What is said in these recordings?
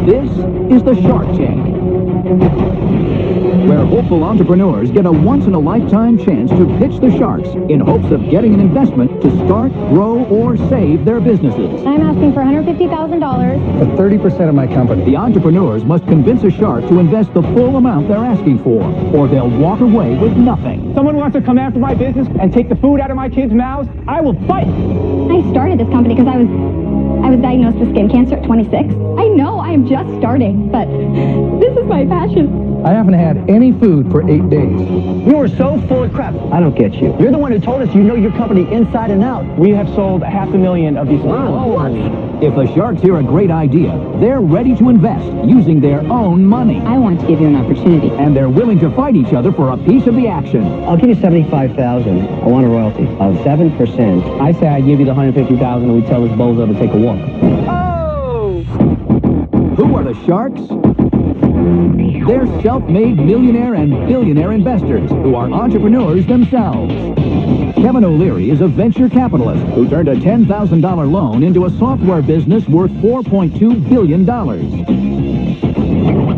This is the Shark Tank, where hopeful entrepreneurs get a once-in-a-lifetime chance to pitch the sharks in hopes of getting an investment to start, grow, or save their businesses. I'm asking for $150,000. For 30% of my company. The entrepreneurs must convince a shark to invest the full amount they're asking for, or they'll walk away with nothing. Someone wants to come after my business and take the food out of my kids' mouths, I will fight. I started this company because I was diagnosed with skin cancer at 26. I know I am just starting, but this is my passion. I haven't had any food for 8 days. You are so full of crap. I don't get you. You're the one who told us you know your company inside and out. We have sold 500,000 of these. Wow. If the sharks hear a great idea, they're ready to invest using their own money. I want to give you an opportunity. And they're willing to fight each other for a piece of the action. I'll give you $75,000. I want a royalty of 7%. I say I give you the $150,000 and we tell this bozo to take a walk. Oh! Who are the sharks? They're self-made millionaire and billionaire investors who are entrepreneurs themselves. Kevin O'Leary is a venture capitalist who turned a $10,000 loan into a software business worth $4.2 billion.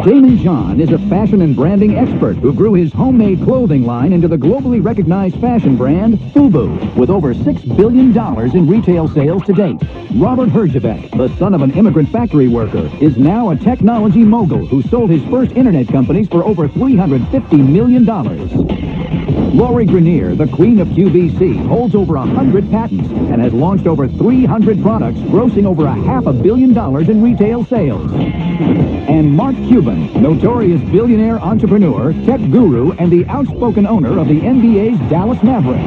Damon John is a fashion and branding expert who grew his homemade clothing line into the globally recognized fashion brand FUBU, with over $6 billion in retail sales to date. Robert Herjavec, the son of an immigrant factory worker, is now a technology mogul who sold his first internet companies for over $350 million. Lori Grenier, the queen of QVC, holds over 100 patents and has launched over 300 products, grossing over $500 million in retail sales. And Mark Cuban, notorious billionaire entrepreneur, tech guru, and the outspoken owner of the NBA's Dallas Mavericks.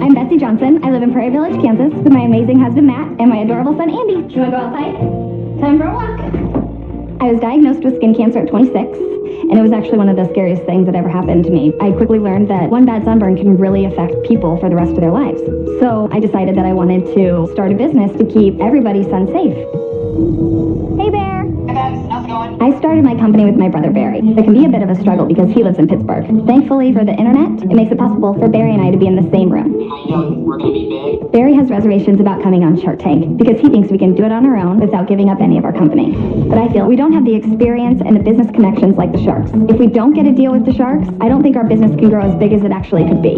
I'm Betsy Johnson. I live in Prairie Village, Kansas, with my amazing husband, Matt, and my adorable son, Andy. Do you want to go outside? Time for a walk. I was diagnosed with skin cancer at 26, and it was actually one of the scariest things that ever happened to me. I quickly learned that one bad sunburn can really affect people for the rest of their lives. So I decided that I wanted to start a business to keep everybody's sun safe. Hey, Bear. Hey, Babs. How's it going? I started my company with my brother, Barry. It can be a bit of a struggle because he lives in Pittsburgh. Thankfully for the internet, it makes it possible for Barry and I to be in the same room. I know we're going to be big. Barry has reservations about coming on Shark Tank because he thinks we can do it on our own without giving up any of our company. But I feel we don't have the experience and the business connections like the sharks. If we don't get a deal with the sharks, I don't think our business can grow as big as it actually could be.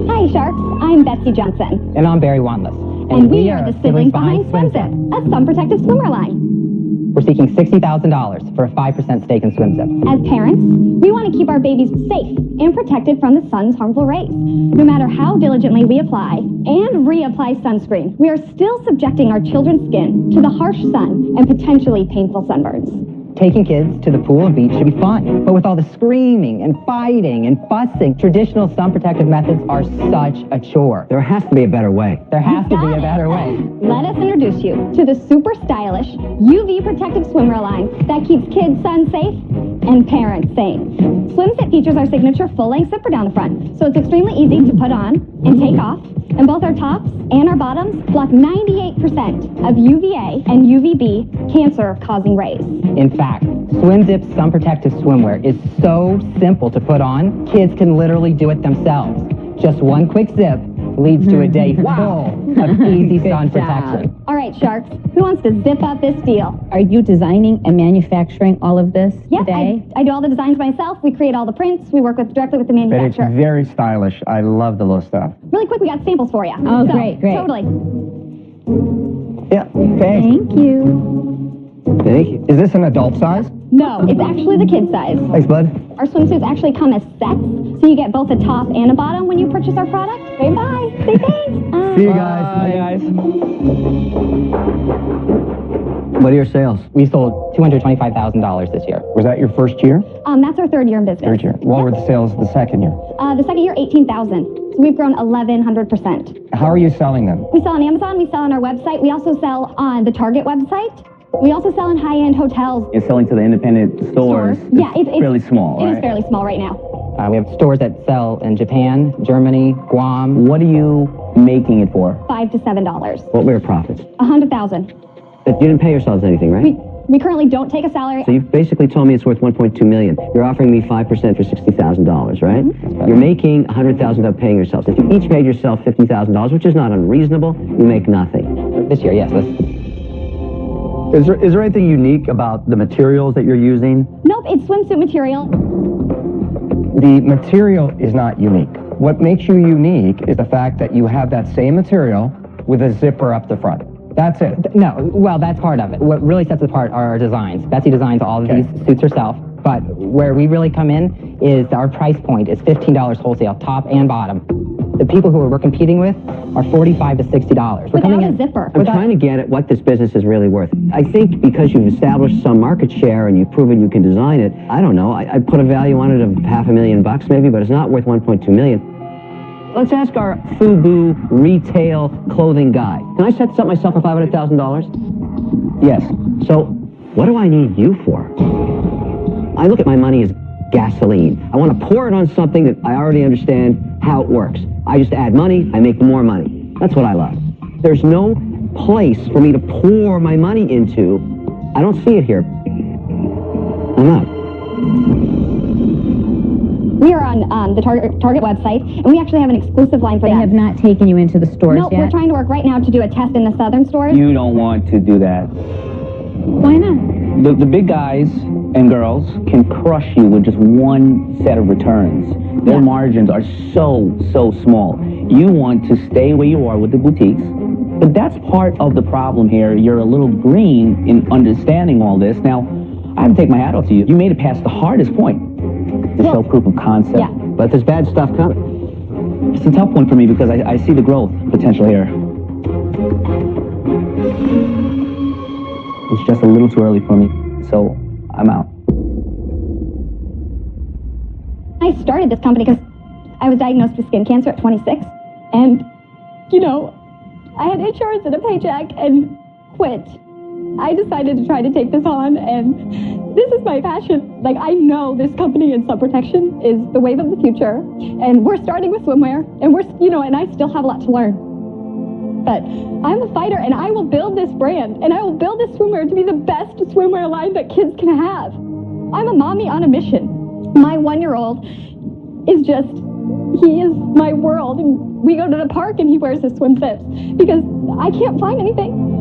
Hi, Sharks. I'm Betsy Johnson. And I'm Barry Wanless. And we are the siblings behind SwimZip, a sun-protective swimwear line. We're seeking $60,000 for a 5% stake in SwimZip. As parents, we want to keep our babies safe and protected from the sun's harmful rays. No matter how diligently we apply and reapply sunscreen, we are still subjecting our children's skin to the harsh sun and potentially painful sunburns. Taking kids to the pool and beach should be fun, but with all the screaming and fighting and fussing, traditional sun protective methods are such a chore. There has to be a better way. There has to be a better way. Let us introduce you to the super stylish UV protective swimwear line that keeps kids sun safe and parents sane. SwimZip features our signature full-length zipper down the front, so it's extremely easy to put on and take off. And both our tops and our bottoms block 98% of UVA and UVB cancer-causing rays. In fact, SwimZip's sun protective swimwear is so simple to put on, kids can literally do it themselves. Just one quick zip leads to a day full of easy sun protection. All right, Sharks, who wants to zip up this deal? Are you designing and manufacturing all of this today? I do all the designs myself. We create all the prints. We work directly with the manufacturer. But it's very stylish. I love the little stuff. Really quick, we got samples for you. Oh, great. Totally. Yeah, okay. Thank you. Thank you. Is this an adult size? No, it's actually the kid size. Thanks, bud. Our swimsuits actually come as sets, so you get both a top and a bottom when you purchase our product. Say bye. Say thanks. See you guys. Bye, guys. What are your sales? We sold $225,000 this year. Was that your first year? That's our third year in business. Third year. What were the sales the second year? The second year, 18,000. So we've grown 1,100%. How are you selling them? We sell on Amazon. We sell on our website. We also sell on the Target website. We also sell in high-end hotels. You're selling to the independent stores. Yeah, it's fairly small, It right? is fairly small right now. We have stores that sell in Japan, Germany, Guam. What are you making it for? $5 to $7. What were your profits? $100,000. But you didn't pay yourselves anything, right? We currently don't take a salary. So you've basically told me it's worth $1.2 million. You're offering me 5% for $60,000, right? Mm-hmm. You're making $100,000 without paying yourselves. If you each paid yourself $50,000, which is not unreasonable, you make nothing. This year, yes. Is there anything unique about the materials that you're using? Nope, it's swimsuit material. The material is not unique. What makes you unique is the fact that you have that same material with a zipper up the front. That's it. No, well, that's part of it. What really sets apart are our designs. Betsy designs all of these suits herself, but where we really come in is our price point is $15 wholesale, top and bottom. The people who we're competing with are $45 to $60. We're Without a zipper. I'm trying to get at what this business is really worth. I think because you've established some market share and you've proven you can design it, I don't know, I'd put a value on it of $500,000 maybe, but it's not worth $1.2 million. Let's ask our FUBU retail clothing guy. Can I set this up myself for $500,000? Yes. So, what do I need you for? I look at my money as gasoline. I want to pour it on something that I already understand how it works. I just add money, I make more money. That's what I love. There's no place for me to pour my money into. I don't see it here. I'm out. We are on the Target website, and we actually have an exclusive line for They them. have not taken you into the stores No, yet? we're trying to work right now to do a test in the southern stores. You don't want to do that. Why not? The big guys and girls can crush you with just one set of returns. Their margins are so small. You want to stay where you are with the boutiques, but that's part of the problem here. You're a little green in understanding all this. Now, I have to take my hat off to you. You made it past the hardest point to show proof of concept. Yeah. But there's bad stuff coming. It's a tough one for me because I see the growth potential here. It's just a little too early for me, so I'm out. I started this company because I was diagnosed with skin cancer at 26, and, you know, I had insurance and a paycheck and quit. I decided to try to take this on, and this is my passion. Like, I know this company in sun protection is the wave of the future, and we're starting with swimwear, and and I still have a lot to learn. But I'm a fighter, and I will build this brand, and I will build this swimwear to be the best swimwear line that kids can have. I'm a mommy on a mission. My 1-year-old is just, he is my world. And we go to the park, and he wears his swim zips because I can't find anything.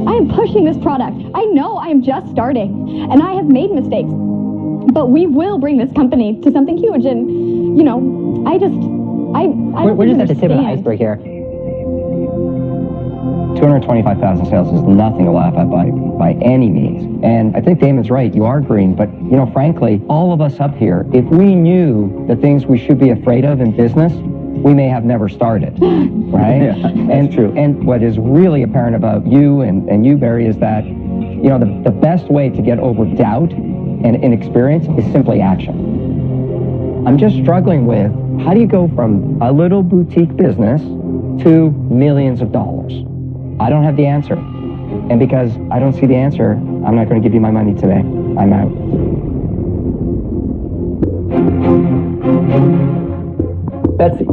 I am pushing this product. I know I am just starting, and I have made mistakes, but we will bring this company to something huge. And, We're just at the tip of the iceberg here. 225,000 sales is nothing to laugh at by any means. And I think Damon's right, you are green, but frankly, all of us up here, if we knew the things we should be afraid of in business, we may have never started, right? Yeah, that's true. And what is really apparent about you and you, Barry, is that, the best way to get over doubt and inexperience is simply action. I'm just struggling with, how do you go from a little boutique business to millions of dollars? I don't have the answer. And because I don't see the answer, I'm not going to give you my money today. I'm out. Betsy,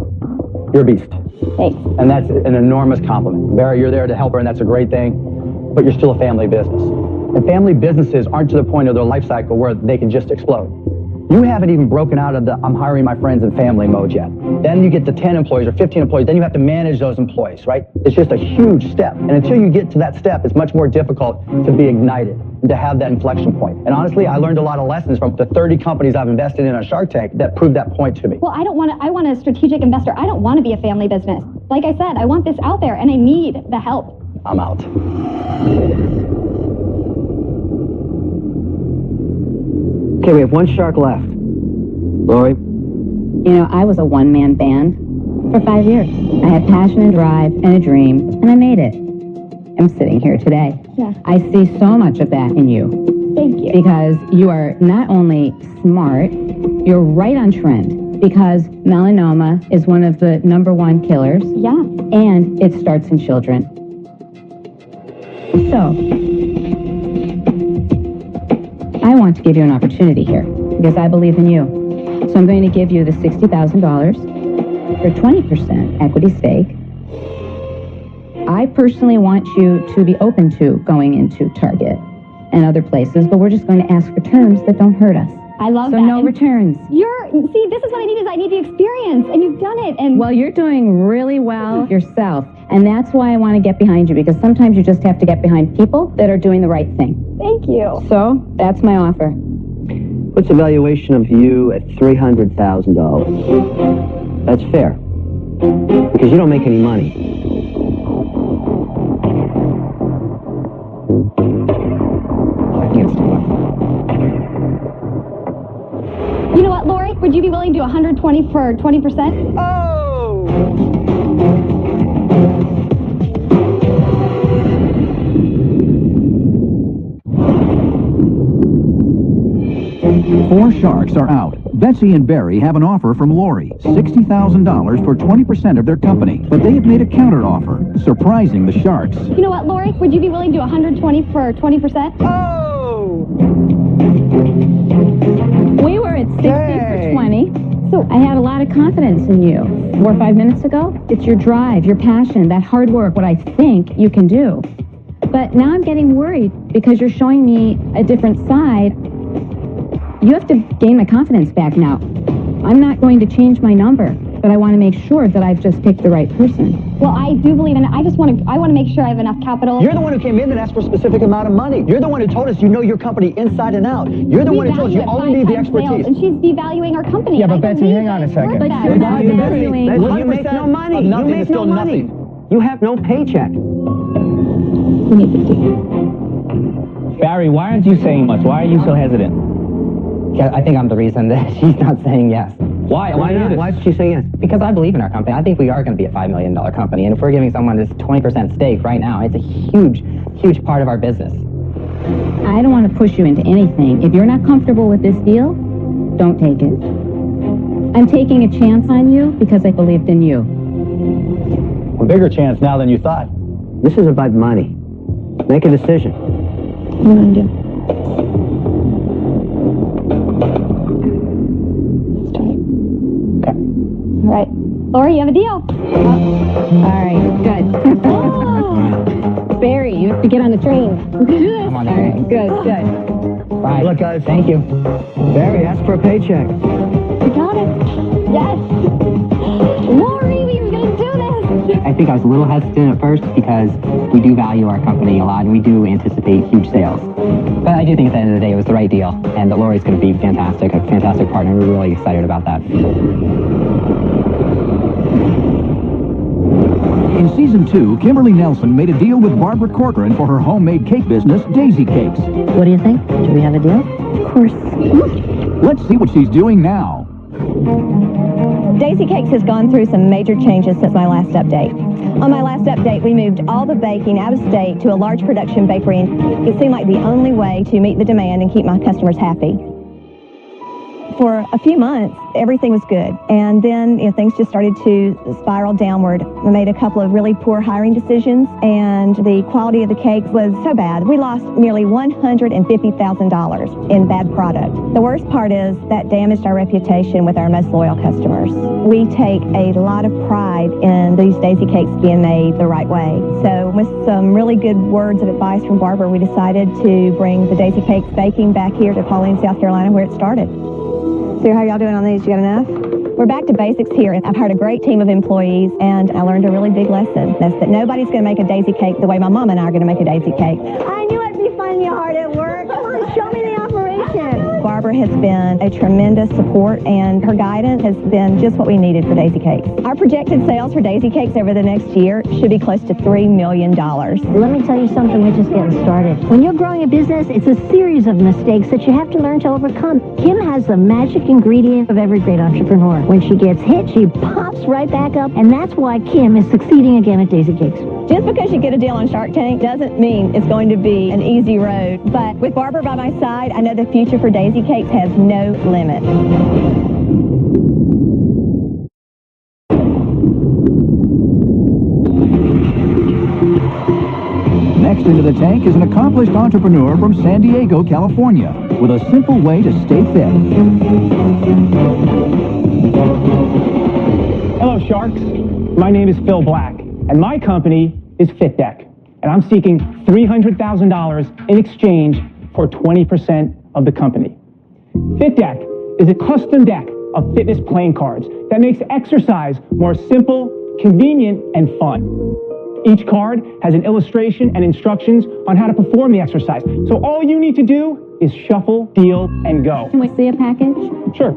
you're a beast. Thanks. And that's an enormous compliment. Barry, you're there to help her, and that's a great thing, but you're still a family business. And family businesses aren't to the point of their life cycle where they can just explode. You haven't even broken out of the I'm hiring my friends and family mode yet. Then you get to 10 employees or 15 employees, then you have to manage those employees, right? It's just a huge step. And until you get to that step, it's much more difficult to be ignited and to have that inflection point. And honestly, I learned a lot of lessons from the 30 companies I've invested in on Shark Tank that proved that point to me. Well, I want a strategic investor. I don't want to be a family business. Like I said, I want this out there, and I need the help. I'm out. Okay, we have one shark left. Lori? I was a one-man band for 5 years. I had passion and drive and a dream, and I made it. I'm sitting here today. Yeah. I see so much of that in you. Thank you. Because you are not only smart, you're right on trend. Because melanoma is one of the #1 killers. Yeah. And it starts in children. So, I want to give you an opportunity here, because I believe in you. So I'm going to give you the $60,000 for 20% equity stake. I personally want you to be open to going into Target and other places, but we're just going to ask for terms that don't hurt us. I love so that. So no returns. See, this is what I need, is I need the experience, and you've done it. And well, you're doing really well yourself, and that's why I want to get behind you, because sometimes you just have to get behind people that are doing the right thing. Thank you. So that's my offer. What's the valuation of you at $300,000? That's fair, because you don't make any money. You know what, Lori? Would you be willing to do 120 for 20%? Oh! 4 sharks are out. Betsy and Barry have an offer from Lori, $60,000 for 20% of their company. But they have made a counter-offer, surprising the sharks. You know what, Lori? Would you be willing to do 120 for 20%? Oh! We were at 60 for 20. So I had a lot of confidence in you 4 or 5 minutes ago. It's your drive, your passion, that hard work, what I think you can do. But now I'm getting worried because you're showing me a different side. You have to gain my confidence back now. I'm not going to change my number, but I want to make sure that I've just picked the right person. Well, I do believe in it. I want to make sure I have enough capital. You're the one who came in and asked for a specific amount of money. You're the one who told us you know your company inside and out. You're the one who told us you only need the expertise. And she's devaluing our company. Yeah, but Betsy, hang on a second. But you're not valuing. You make no money. You make no money. You have no paycheck. You need the deal. Barry, why aren't you saying much? Why are you so hesitant? I think I'm the reason that she's not saying yes. Why? Why not? Why did she say yes? Because I believe in our company. I think we are going to be a $5 million company. And if we're giving someone this 20% stake right now, it's a huge, huge part of our business. I don't want to push you into anything. If you're not comfortable with this deal, don't take it. I'm taking a chance on you because I believed in you. A bigger chance now than you thought. This is about money. Make a decision. What do you want to do? All right. Lori, you have a deal. All right, good. Barry, you have to get on the train. Come on, Barry. Good. Right. Good luck, guys. Thank you. Barry, ask for a paycheck. You got it. Yes. Lori, we were going to do this. I think I was a little hesitant at first because we do value our company a lot and we do anticipate huge sales. But I do think at the end of the day it was the right deal and that Lori's going to be fantastic, a fantastic partner. We're really excited about that. In Season 2, Kimberly Nelson made a deal with Barbara Corcoran for her homemade cake business, Daisy Cakes. What do you think? Do we have a deal? Of course. Let's see what she's doing now. Daisy Cakes has gone through some major changes since my last update. On my last update, we moved all the baking out of state to a large production bakery, and it seemed like the only way to meet the demand and keep my customers happy. For a few months, everything was good, and then things just started to spiral downward. We made a couple of really poor hiring decisions, and the quality of the cake was so bad. We lost nearly $150,000 in bad product. The worst part is that damaged our reputation with our most loyal customers. We take a lot of pride in these Daisy Cakes being made the right way. So with some really good words of advice from Barbara, we decided to bring the Daisy Cakes baking back here to Pauline, South Carolina, where it started. So how are y'all doing on these? You got enough? We're back to basics here, and I've hired a great team of employees, and I learned a really big lesson. That's that nobody's going to make a Daisy Cake the way my mom and I are going to make a Daisy Cake. I knew it'd be fun and hard at work. Come on, show me the operation. Barbara has been a tremendous support, and her guidance has been just what we needed for Daisy Cakes. Our projected sales for Daisy Cakes over the next year should be close to $3 million. Let me tell you something, we're just getting started. When you're growing a business, it's a series of mistakes that you have to learn to overcome. Kim has the magic ingredient of every great entrepreneur. When she gets hit, she pops right back up, and that's why Kim is succeeding again at Daisy Cakes. Just because you get a deal on Shark Tank doesn't mean it's going to be an easy road. But with Barbara by my side, I know the future for Daisy Cakes has no limit. Next Next into the tank is an accomplished entrepreneur from San Diego, California, with a simple way to stay fit. Hello, Sharks. My name is Phil Black, and my company is FitDeck, and I'm seeking $300,000 in exchange for 20% of the company. FitDeck is a custom deck of fitness playing cards that makes exercise more simple, convenient, and fun. Each card has an illustration and instructions on how to perform the exercise. So all you need to do is shuffle, deal, and go. Can we see a package? Sure.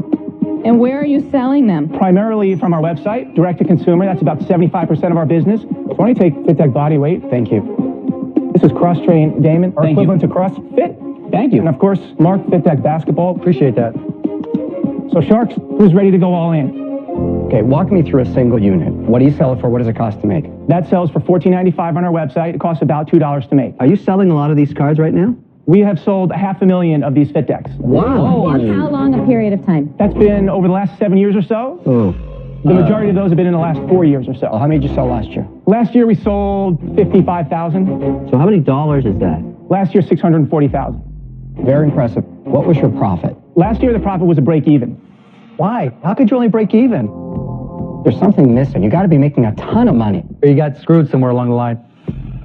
And where are you selling them? Primarily from our website, direct to consumer. That's about 75% of our business. So why don't you take FitDeck Body Weight? Thank you. This is Cross-Train Damon, or equivalent to CrossFit. Thank you. And of course, Mark, FitDeck Basketball. Appreciate that. So Sharks, who's ready to go all in? Okay, walk me through a single unit. What do you sell it for? What does it cost to make? That sells for $14.95 on our website. It costs about $2 to make. Are you selling a lot of these cards right now? We have sold 500,000 of these FitDecks. Wow. In how long a period of time? That's been over the last 7 years or so. Oh. The majority of those have been in the last 4 years or so. How many did you sell last year? Last year we sold 55,000. So how many dollars is that? Last year 640,000. Very impressive. What was your profit? Last year the profit was a break even. Why? How could you only break even? There's something missing. You got to be making a ton of money. Or you got screwed somewhere along the line?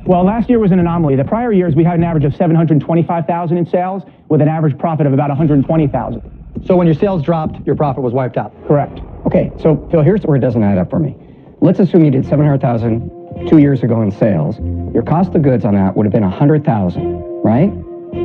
Well, last year was an anomaly. The prior years we had an average of 725,000 in sales with an average profit of about 120,000. So when your sales dropped, your profit was wiped out? Correct. Okay, so Phil, here's where it doesn't add up for me. Let's assume you did 700,000 2 years ago in sales. Your cost of goods on that would have been 100,000, right?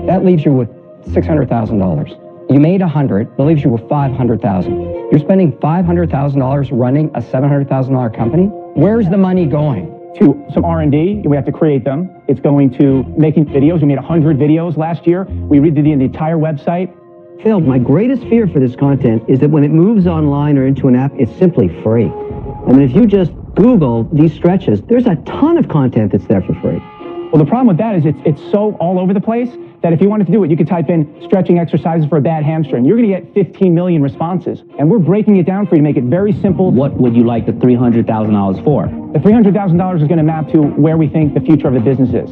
That leaves you with $600,000. You made 100, that leaves you with 500,000. You're spending $500,000 running a $700,000 company? Where's the money going? To some R&D, we have to create them. It's going to making videos. We made 100 videos last year. We redid the entire website. Phil, my greatest fear for this content is that when it moves online or into an app, it's simply free. I mean, if you just Google these stretches, there's a ton of content that's there for free. Well, the problem with that is it's so all over the place that if you wanted to do it, you could type in stretching exercises for a bad hamstring. You're going to get 15 million responses. And we're breaking it down for you to make it very simple. What would you like the $300,000 for? The $300,000 is going to map to where we think the future of the business is.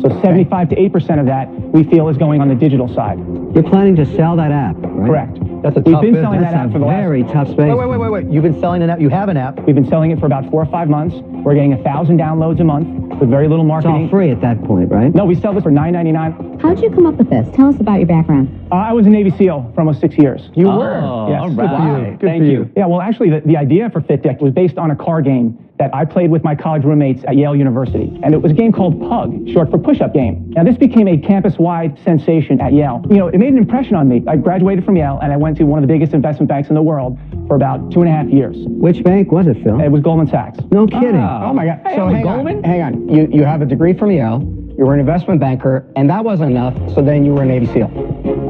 So 75 to 8% of that we feel is going on the digital side. You're planning to sell that app, right? Correct. That's a We've tough been business. selling that app for the last... Very tough space. Wait. You've been selling an app? You have an app? We've been selling it for about 4 or 5 months. We're getting 1,000 downloads a month with very little It's marketing. all free at that point, right? No, we sell this for $9.99. How'd you come up with this? Tell us about your background. I was a Navy SEAL for almost 6 years. You were? Yes. All Good right. for you. Good Thank for you. you. Yeah, well, actually, the idea for FitDeck was based on a car game that I played with my college roommates at Yale University. And it was a game called PUG, short for push-up game. Now, this became a campus-wide sensation at Yale. You know, it made an impression on me. I graduated from Yale, and I went to one of the biggest investment banks in the world for about 2.5 years. Which bank was it, Phil? It was Goldman Sachs. No kidding. Oh my God. Hey, So I'm hang Goldman? on, hang on. You have a degree from Yale, you were an investment banker, and that wasn't enough, so then you were a Navy SEAL.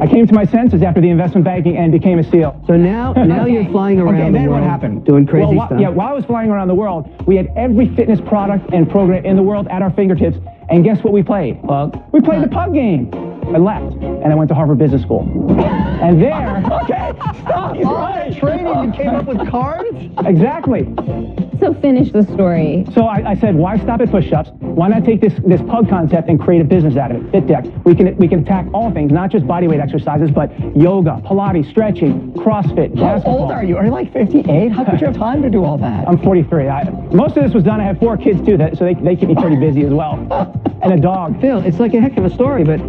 I came to my senses after the investment banking and became a SEAL. So now you're flying around Okay, the then world what happened? doing crazy Well, stuff. yeah, while I was flying around the world, we had every fitness product and program in the world at our fingertips. And guess what we played? Pug. We played the PUG game. I left, and I went to Harvard Business School. And there... Okay, stop. All right, training, you came up with cards? Exactly. So finish the story. So I said, why stop at push-ups? Why not take this PUG concept and create a business out of it? FitDeck. We can attack all things, not just bodyweight exercises, but yoga, Pilates, stretching, CrossFit, How basketball. old are you? Are you like 58? How could you have time to do all that? I'm 43. Most of this was done. I have 4 kids too, so they keep me pretty busy as well, and a dog. Phil, it's like a heck of a story, but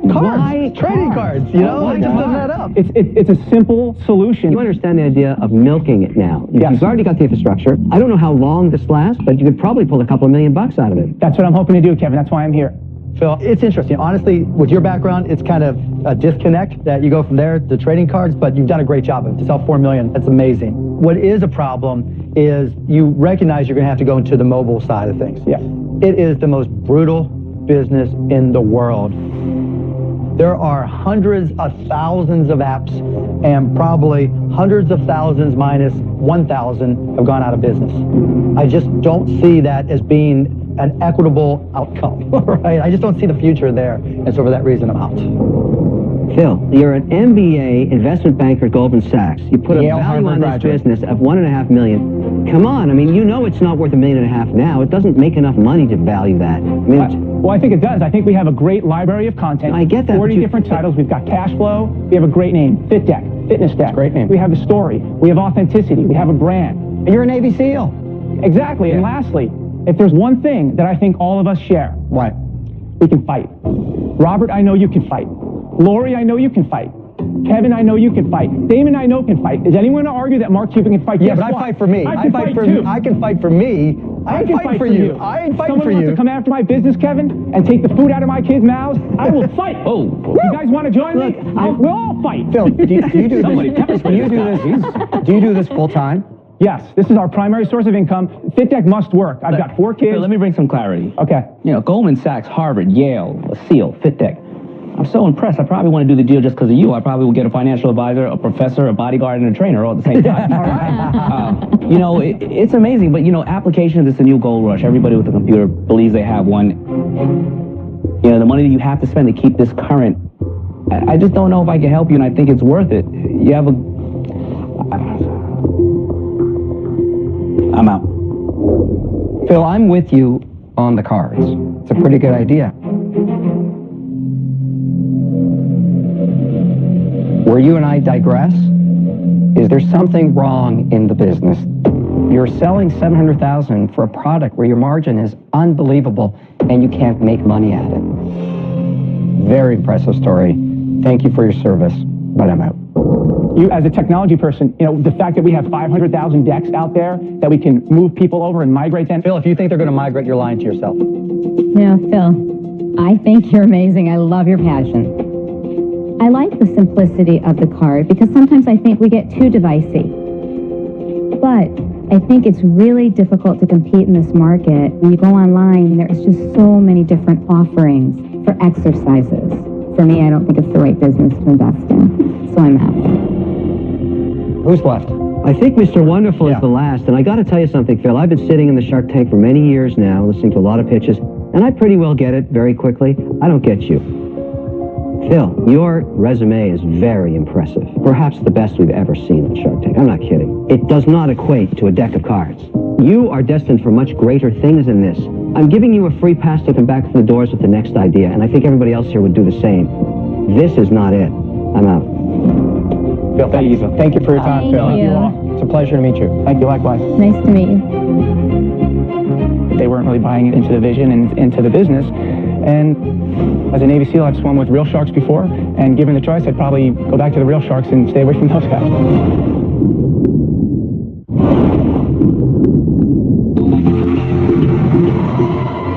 why Trading cards, you know? It just doesn't add up. It's a simple solution. You understand the idea of milking it now. Yes. You've already got the infrastructure. I don't know how long this lasts, but you could probably pull a couple of $1 million out of it. That's what I'm hoping to do, Kevin. That's why I'm here. Phil, it's interesting. Honestly, with your background, it's kind of a disconnect that you go from there to trading cards, but you've done a great job of it. To sell $4 million, that's amazing. What is a problem is you recognize you're going to have to go into the mobile side of things. Yeah. It is the most brutal business in the world. There are hundreds of thousands of apps, and probably hundreds of thousands minus 1,000 have gone out of business. I just don't see that as being an equitable outcome, right? I just don't see the future there, and so for that reason, I'm out. Phil, you're an MBA investment banker at Goldman Sachs. You put Yale, a value Harvard on this graduate. business of $1.5 million. Come on, I mean, you know it's not worth $1.5 million now. It doesn't make enough money to value that. I mean, Well, I think it does. I think we have a great library of content. I get that, 40 different titles. We've got cash flow. We have a great name. FitDeck. Fitness Deck. Great name. We have the story. We have authenticity. We have a brand. And you're a Navy SEAL. Exactly. And lastly, if there's one thing that I think all of us share, What? we can fight. Robert, I know you can fight. Lori, I know you can fight. Kevin, I know you can fight. Damon, I know can fight. Is anyone going to argue that Mark Cuban can fight? Yeah, Guess but I what? fight for me. I can fight for too. I can fight for me. I can fight for you. I ain't fighting Someone for wants you. to come after my business, Kevin, and take the food out of my kids' mouths, I will fight. Oh. You guys want to join me? We'll all fight. Phil, do you do this? Somebody pepper spray this guy. Do you do this full time? Yes, this is our primary source of income. FitDeck must work. I've got 4 kids. Phil, let me bring some clarity. Okay. You know, Goldman Sachs, Harvard, Yale, a SEAL, FitTech. I'm so impressed. I probably want to do the deal just because of you. I probably will get a financial advisor, a professor, a bodyguard, and a trainer all at the same time. All right. You know, it's amazing, but, you know, applications, it's a new gold rush. Everybody with a computer believes they have one. You know, the money that you have to spend to keep this current, I just don't know if I can help you, and I think it's worth it. You have a... I'm out. Phil, I'm with you on the cards. It's a pretty good idea. Where you and I digress is there's something wrong in the business. You're selling $700,000 for a product where your margin is unbelievable and you can't make money at it. Very impressive story. Thank you for your service, but I'm out. You, as a technology person, you know, the fact that we have 500,000 decks out there that we can move people over and migrate them. Phil, if you think they're going to migrate, you're lying to yourself. No, Phil, I think you're amazing. I love your passion. I like the simplicity of the card because sometimes I think we get too divisive. But I think it's really difficult to compete in this market. When you go online, there's just so many different offerings for exercises. For me, I don't think it's the right business to invest in, so I'm out. Who's left? I think Mr. Wonderful is the last, and I got to tell you something, Phil. I've been sitting in the Shark Tank for many years now, listening to a lot of pitches, and I pretty well get it very quickly. I don't get you. Phil, your resume is very impressive. Perhaps the best we've ever seen on Shark Tank. I'm not kidding. It does not equate to a deck of cards. You are destined for much greater things than this. I'm giving you a free pass to come back through the doors with the next idea, and I think everybody else here would do the same. This is not it. I'm out. Phil, Thank you for your time, Thank Phil. you. It's a pleasure to meet you. Thank you, likewise. Nice to meet you. They weren't really buying into the vision and into the business. And as a Navy SEAL, I've swum with real sharks before, and given the choice, I'd probably go back to the real sharks and stay away from those guys.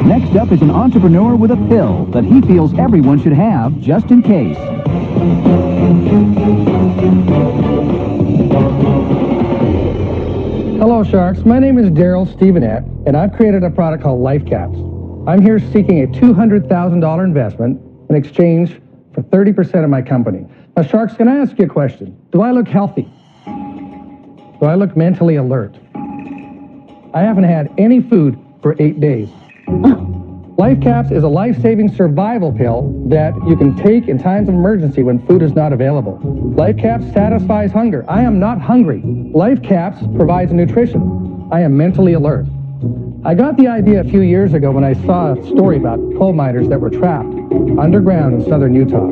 Next up is an entrepreneur with a pill that he feels everyone should have just in case. Hello, Sharks. My name is Daryl Stevenette, and I've created a product called Life Caps. I'm here seeking a $200,000 investment in exchange for 30% of my company. Now, Sharks, can I ask you a question? Do I look healthy? Do I look mentally alert? I haven't had any food for 8 days. Life Caps is a life-saving survival pill that you can take in times of emergency when food is not available. Life Caps satisfies hunger. I am not hungry. Life Caps provides nutrition. I am mentally alert. I got the idea a few years ago when I saw a story about coal miners that were trapped underground in southern Utah.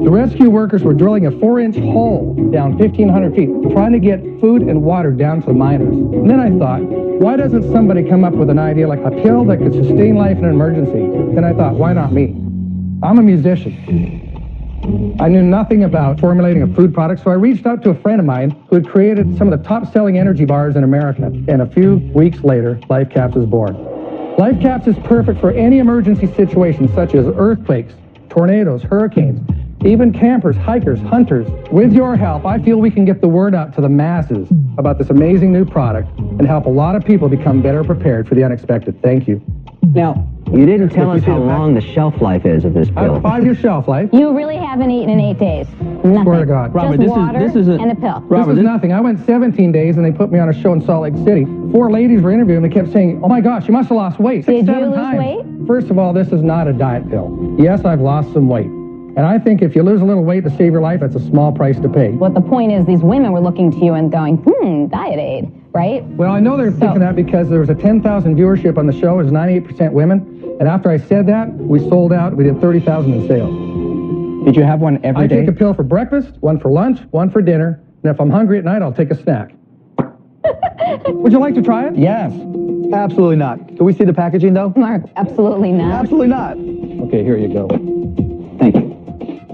The rescue workers were drilling a 4-inch hole down 1,500 feet, trying to get food and water down to the miners. And then I thought, why doesn't somebody come up with an idea like a pill that could sustain life in an emergency? Then I thought, why not me? I'm a musician. I knew nothing about formulating a food product, so I reached out to a friend of mine who had created some of the top-selling energy bars in America. And a few weeks later, Life Caps was born. Life Caps is perfect for any emergency situation, such as earthquakes, tornadoes, hurricanes, even campers, hikers, hunters. With your help, I feel we can get the word out to the masses about this amazing new product and help a lot of people become better prepared for the unexpected. Thank you. Now, you didn't tell us how long the shelf life is of this I have pill. a 5-year shelf life. You really haven't eaten in 8 days. Nothing. Swear to God. Robert, Just this water is a, and a pill. Robert, This is nothing. I went 17 days and they put me on a show in Salt Lake City. 4 ladies were interviewing me. They kept saying, oh my gosh, you must have lost weight. Did you 6-7 lose times. weight? First of all, this is not a diet pill. Yes, I've lost some weight. And I think if you lose a little weight to save your life, that's a small price to pay. What the point is, these women were looking to you and going, diet aid, right? Well, I know they're thinking that because there was a 10,000 viewership on the show. It was 98% women. And after I said that, we sold out. We did 30,000 in sales. Did you have one every day? I take a pill for breakfast, one for lunch, one for dinner. And if I'm hungry at night, I'll take a snack. Would you like to try it? Yes. Absolutely not. Can we see the packaging, though? Mark, absolutely not. Absolutely not. Okay, here you go. Thank you.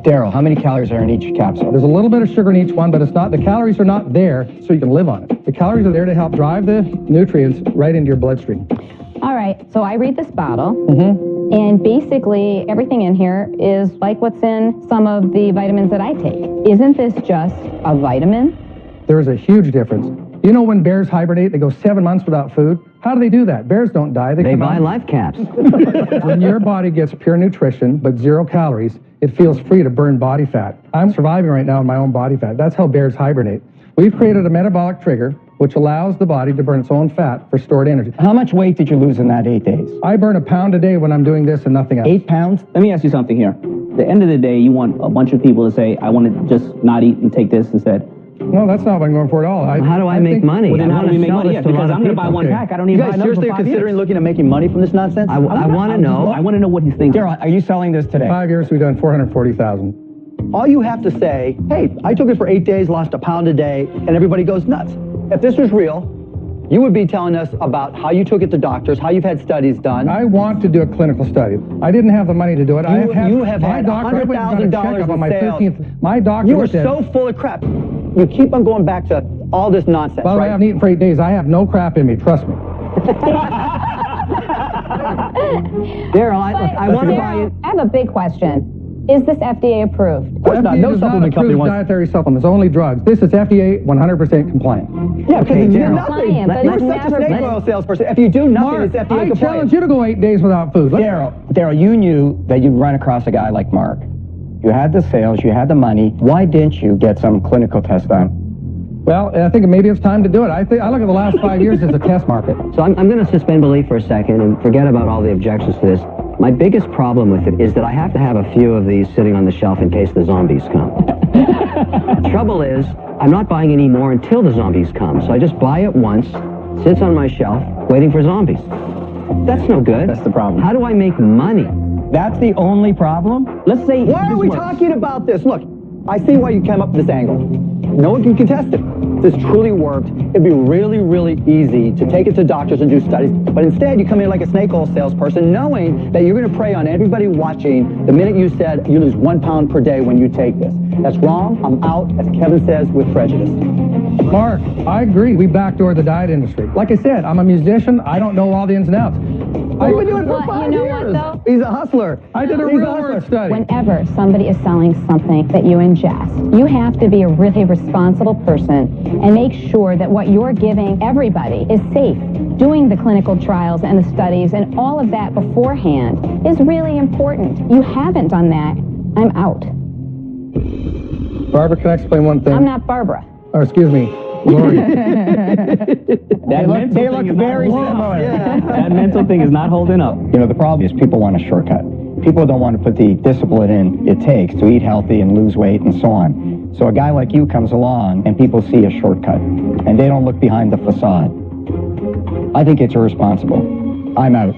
Daryl, how many calories are in each capsule? There's a little bit of sugar in each one, but it's not. The calories are not there so you can live on it. The calories are there to help drive the nutrients right into your bloodstream. All right, so I read this bottle, and basically everything in here is like what's in some of the vitamins that I take. Isn't this just a vitamin? There is a huge difference. You know when bears hibernate, they go 7 months without food? How do they do that? Bears don't die. They buy life caps. When your body gets pure nutrition, but 0 calories, it feels free to burn body fat. I'm surviving right now on my own body fat. That's how bears hibernate. We've created a metabolic trigger, which allows the body to burn its own fat for stored energy. How much weight did you lose in that 8 days? I burn 1 pound a day when I'm doing this and nothing else. 8 pounds? Let me ask you something here. At the end of the day, you want a bunch of people to say, I want to just not eat and take this instead. No, that's not what I'm going for at all. How do I make money? Well, then how do we make money? Yeah, because I'm going to buy one pack. I don't even buy You guys another seriously for 5 considering years. looking at making money from this nonsense? I want to know. I want to know what he's thinking. Daryl, are you selling this today? 5 years, we've done 440,000. All you have to say, hey, I took it for 8 days, lost 1 pound a day, and everybody goes nuts. If this was real, you would be telling us about how you took it to doctors, how you've had studies done. I want to do a clinical study. I didn't have the money to do it. You have had $100,000 in my sales. 13th. My doctor You are said, so full of crap. You keep on going back to all this nonsense, by the way, I haven't eaten for 8 days. I have no crap in me. Trust me. Daryl, I want to buy it. I have a big question. Is this FDA approved? FDA no does supplement not company approve wants- dietary supplements, only drugs. This is FDA 100% compliant. Yeah, because Okay, you do Daryl. nothing. But You're it's such a never snake been- oil salesperson. If you do nothing, Mark, it's FDA I compliant. challenge you to go 8 days without food. Daryl, you knew that you'd run across a guy like Mark. You had the sales, you had the money. Why didn't you get some clinical tests done? Well, I think maybe it's time to do it. I look at the last 5 years as a test market. So I'm going to suspend belief for a second and forget about all the objections to this. My biggest problem with it is that I have to have a few of these sitting on the shelf in case the zombies come. The trouble is, I'm not buying any more until the zombies come. So I just buy it once, sits on my shelf, waiting for zombies. That's no good. That's the problem. How do I make money? That's the only problem? Let's say Why are we talking about this? Look, I see why you came up with this angle. No one can contest it. This truly worked. It'd be really, really easy to take it to doctors and do studies, but instead you come in like a snake oil salesperson knowing that you're going to prey on everybody watching the minute you said you lose 1 pound per day when you take this. That's wrong. I'm out, as Kevin says, with prejudice. Mark, I agree. We backdoor the diet industry. Like I said, I'm a musician. I don't know all the ins and outs. I've been doing it for Well, 5 you know years. what, though? He's a hustler. I did a He's real hustler. world study. Whenever somebody is selling something that you ingest, you have to be a really responsible person and make sure that what you're giving everybody is safe. Doing the clinical trials and the studies and all of that beforehand is really important. You haven't done that. I'm out. Barbara, can I explain one thing? I'm not Barbara. Or excuse me, Lori. They look very similar. That mental thing is not holding up. You know, the problem is people want a shortcut. People don't want to put the discipline in it takes to eat healthy and lose weight and so on. So a guy like you comes along and people see a shortcut and they don't look behind the facade. I think it's irresponsible. I'm out.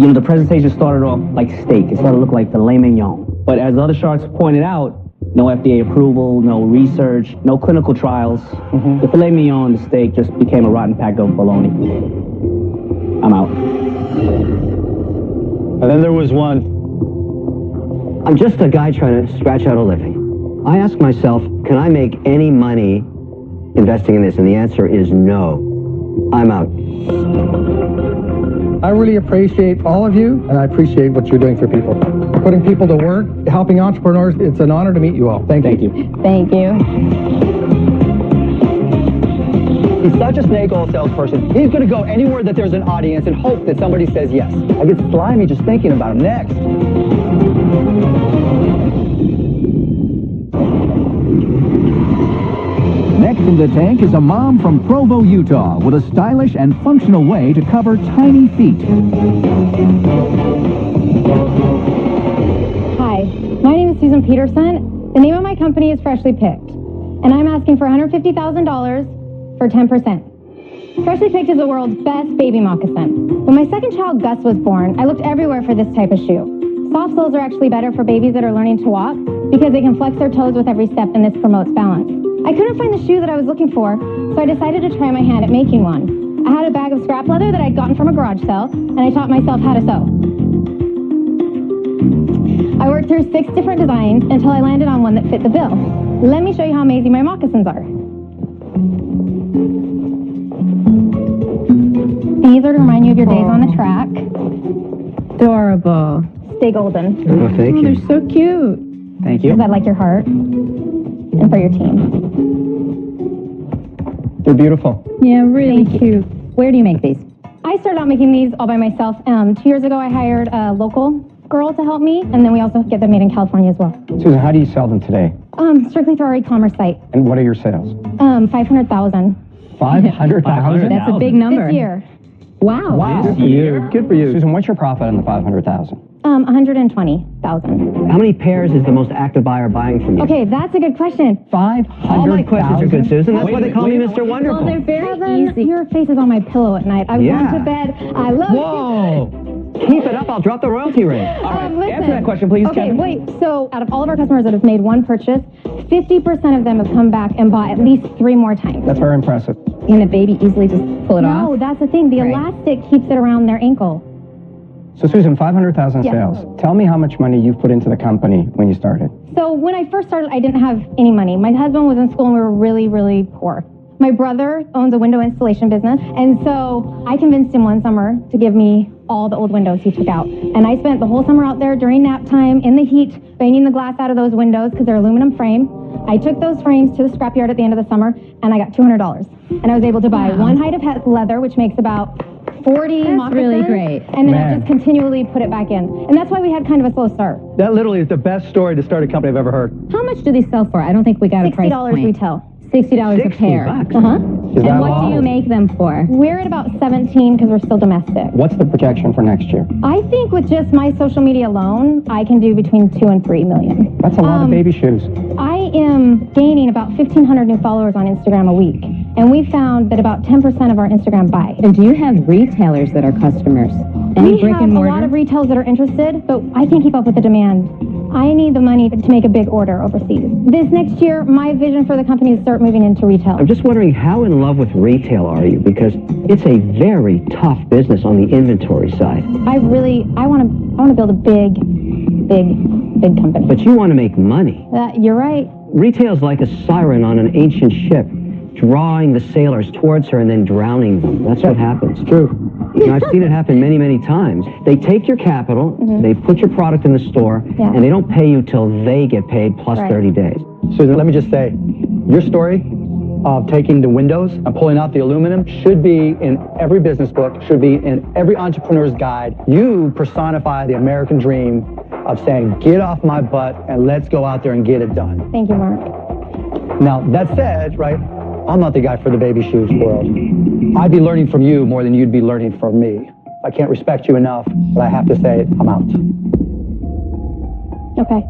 You know, the presentation started off like steak. It started to look like filet mignon. But as the other sharks pointed out, no FDA approval, no research, no clinical trials. The filet mignon, the steak, just became a rotten pack of bologna. I'm out. And then there was one. I'm just a guy trying to scratch out a living. I ask myself, can I make any money investing in this? And the answer is no. I'm out. I really appreciate all of you, and I appreciate what you're doing for people. Putting people to work, helping entrepreneurs. It's an honor to meet you all. Thank you. Thank you. He's such a snake oil salesperson. He's going to go anywhere that there's an audience and hope that somebody says yes. I get slimy just thinking about him. Next. Next in the tank is a mom from Provo, Utah, with a stylish and functional way to cover tiny feet. Hi, my name is Susan Peterson. The name of my company is Freshly Picked, and I'm asking for $150,000 for 10%. Freshly Picked is the world's best baby moccasin. When my second child, Gus, was born, I looked everywhere for this type of shoe. Soft soles are actually better for babies that are learning to walk because they can flex their toes with every step, and this promotes balance. I couldn't find the shoe that I was looking for, so I decided to try my hand at making one. I had a bag of scrap leather that I'd gotten from a garage sale, and I taught myself how to sew. I worked through 6 different designs until I landed on one that fit the bill. Let me show you how amazing my moccasins are. These are to remind you of your days on the track. Adorable. Stay golden. Oh, thank you. They're so cute. Thank you. Because I like your heart and for your team. They're beautiful. Yeah, really cute. Where do you make these? I started out making these all by myself. 2 years ago, I hired a local girl to help me, and then we also get them made in California as well. Susan, how do you sell them today? Strictly through our e-commerce site. And what are your sales? 500,000. 500,000? That's a big number. This year. Wow. Wow. This year. Good for you. Susan, what's your profit on the 500,000? 120,000. How many pairs is the most active buyer buying from you? Okay, that's a good question. 500,000? All my questions are good, Susan. That's why they call me Mr. Wonderful. Well, they're very Kevin, easy. your face is on my pillow at night. I've gone to bed. I love Whoa. Keep it up. I'll drop the royalty rate. All right, listen. answer that question, please, Okay, Kevin. wait. So out of all of our customers that have made one purchase, 50% of them have come back and bought at least 3 more times. That's very impressive. Can a baby easily just pull it off? No, that's the thing. The elastic keeps it around their ankle. So, Susan, 500,000 Yes. sales. Tell me how much money you've put into the company when you started. So when I first started, I didn't have any money. My husband was in school and we were really, really poor. My brother owns a window installation business, and so I convinced him one summer to give me all the old windows he took out. And I spent the whole summer out there during nap time in the heat, banging the glass out of those windows because they're aluminum frame. I took those frames to the scrapyard at the end of the summer, and I got $200. And I was able to buy 1 height of leather, which makes about 40 That's moccasins, really great. and then I Man. just continually put it back in. And that's why we had kind of a slow start. That literally is the best story to start a company I've ever heard. How much do these sell for? I don't think we got a price $60 point. retail. $60 a pair. $60. Uh-huh. Is that And what all? do you make them for? We're at about 17 because we're still domestic. What's the projection for next year? I think with just my social media alone, I can do between 2 and 3 million. That's a lot of baby shoes. I am gaining about 1,500 new followers on Instagram a week, and we found that about 10% of our Instagram buy. And do you have retailers that are customers? Any We brick have and a mortar? lot of retailers that are interested, but I can't keep up with the demand. I need the money to make a big order overseas. This next year, my vision for the company is to start moving into retail. I'm just wondering, how in love with retail are you? Because it's a very tough business on the inventory side. I want to build a big company. But you want to make money. You're right. Retail's like a siren on an ancient ship, drawing the sailors towards her and then drowning them. That's what happens. True. You know, I've seen it happen many, many times. They take your capital, they put your product in the store, Yeah. and they don't pay you till they get paid plus Right. 30 days. Susan, let me just say, your story of taking the windows and pulling out the aluminum should be in every business book, should be in every entrepreneur's guide. You personify the American dream of saying, get off my butt and let's go out there and get it done. Thank you, Mark. Now, that said, right, I'm not the guy for the baby shoes world. I'd be learning from you more than you'd be learning from me. I can't respect you enough, but I have to say, I'm out. Okay.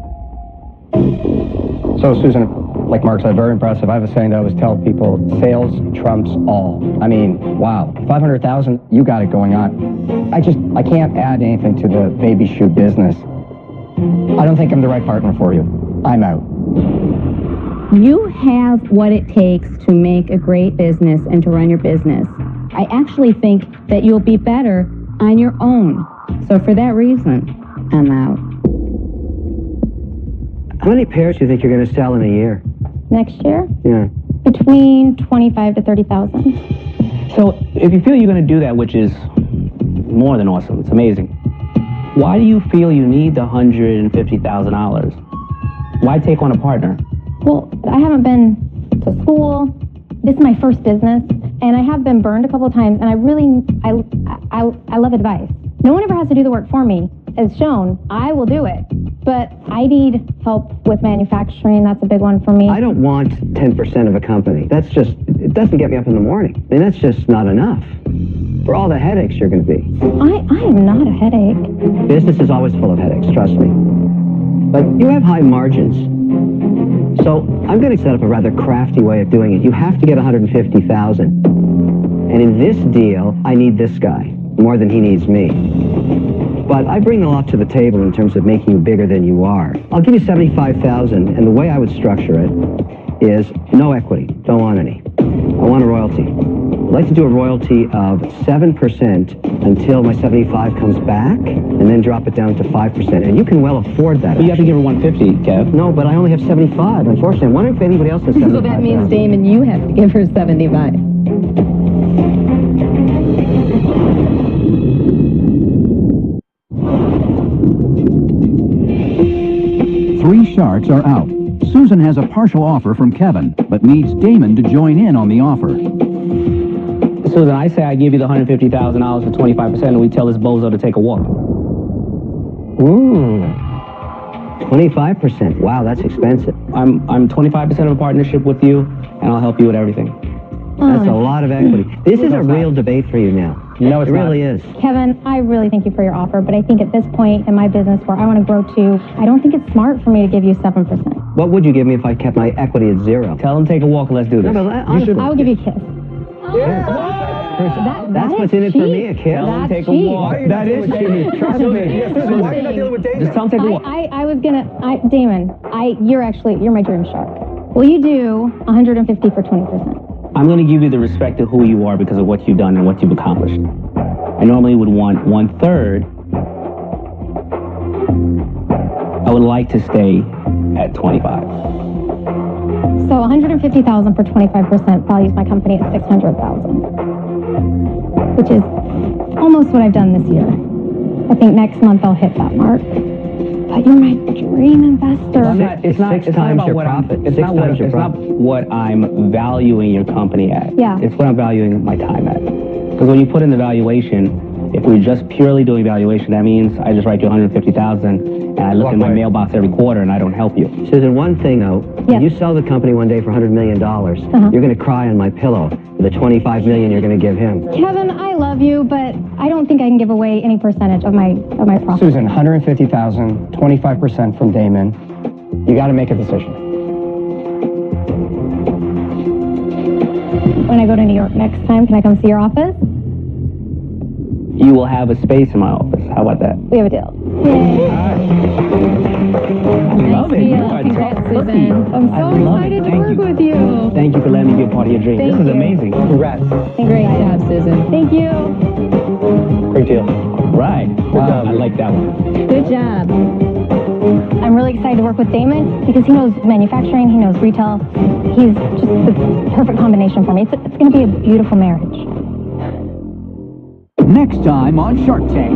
So, Susan, like Mark said, very impressive. I have a saying that I always tell people, sales trumps all. I mean, wow, 500,000, you got it going on. I can't add anything to the baby shoe business. I don't think I'm the right partner for you. I'm out. You have what it takes to make a great business and to run your business. I actually think that you'll be better on your own. So for that reason, I'm out. How many pairs do you think you're going to sell in a year? Next year, Yeah. between 25 to 30,000. So if you feel you're going to do that, which is more than awesome, it's amazing, why do you feel you need the $150,000? Why take on a partner? Well, I haven't been to school. This is my first business, and I have been burned a couple of times, and I love advice. No one ever has to do the work for me. As shown, I will do it. But I need help with manufacturing. That's a big one for me. I don't want 10% of a company. That's just, it doesn't get me up in the morning. I mean, that's just not enough for all the headaches you're going to be. I am not a headache. Business is always full of headaches, trust me. but you have high margins. So I'm going to set up a rather crafty way of doing it. You have to get $150,000. And in this deal, I need this guy more than he needs me. But I bring a lot to the table in terms of making you bigger than you are. I'll give you $75,000, and the way I would structure it is no equity. Don't want any. I want a royalty. I'd like to do a royalty of 7% until my 75 comes back, and then drop it down to 5%. And you can well afford that. But you have to give her 150, Kev. No, but I only have 75, unfortunately. I wonder if anybody else has 75. So that means, Damon, you have to give her 75. Three sharks are out. Susan has a partial offer from Kevin, but needs Damon to join in on the offer. Susan, I say I give you the $150,000 for 25%, and we tell this bozo to take a walk. Ooh. 25%. Wow, that's expensive. I'm 25% of a partnership with you, and I'll help you with everything. That's a lot of equity. This is a real debate for you now. No, it really is. Kevin, I really thank you for your offer, but I think at this point in my business where I want to grow to, I don't think it's smart for me to give you 7%. What would you give me if I kept my equity at 0? Tell him take a walk and let's do this. No, but honestly, I will give you a kiss. that's what's in it for me, a kiss. Tell him take a cheap. walk. That is cheap. Trust me. Susan, why are you not dealing with Damon? Just tell him take a walk. I was gonna, Damon, you're my dream shark. Will you do 150 for 20%? I'm going to give you the respect of who you are because of what you've done and what you've accomplished. I normally would want 1/3. I would like to stay at 25. So 150,000 for 25% values my company at 600,000, which is almost what I've done this year. I think next month I'll hit that mark. But you're my dream investor. It's not about what I'm valuing your company at. Yeah. It's what I'm valuing my time at. Because when you put in the valuation, if we're just purely doing valuation, that means I just write you 150,000 and I look in my mailbox every quarter and I don't help you. Susan, one thing though, if you sell the company one day for $100 million, you're going to cry on my pillow for the $25 million you're going to give him. Kevin, I love you, but I don't think I can give away any percentage of my profit. Susan, 150,000, 25% from Damon. You got to make a decision. When I go to New York next time, can I come see your office? You will have a space in my office. How about that? We have a deal. Love it. Congrats, Susan. I'm so excited to work with you. Thank you for letting me be a part of your dream. Thank This is you. amazing. Congrats. Great job, Susan. Thank you. Great deal. Right. Wow, I like that one. Good job. I'm really excited to work with Damon because he knows manufacturing, he knows retail. He's just the perfect combination for me. It's going to be a beautiful marriage. Next time on Shark Tank,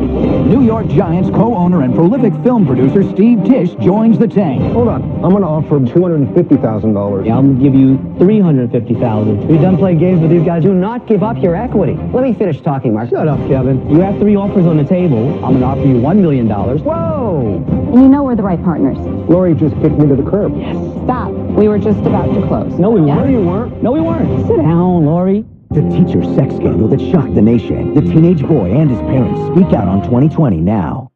New York Giants co-owner and prolific film producer Steve Tisch joins the tank. Hold on. I'm going to offer $250,000. Yeah, I'm going to give you $350,000. You're done playing games with these guys. Do not give up your equity. Let me finish talking, Mark. Shut up, Kevin. You have 3 offers on the table. I'm going to offer you $1 million. Whoa! And you know we're the right partners. Lori just kicked me to the curb. Stop. We were just about to close. No, we weren't. No, you weren't. No, we weren't. Sit down, Lori. The teacher sex scandal that shocked the nation. The teenage boy and his parents speak out on 2020 now.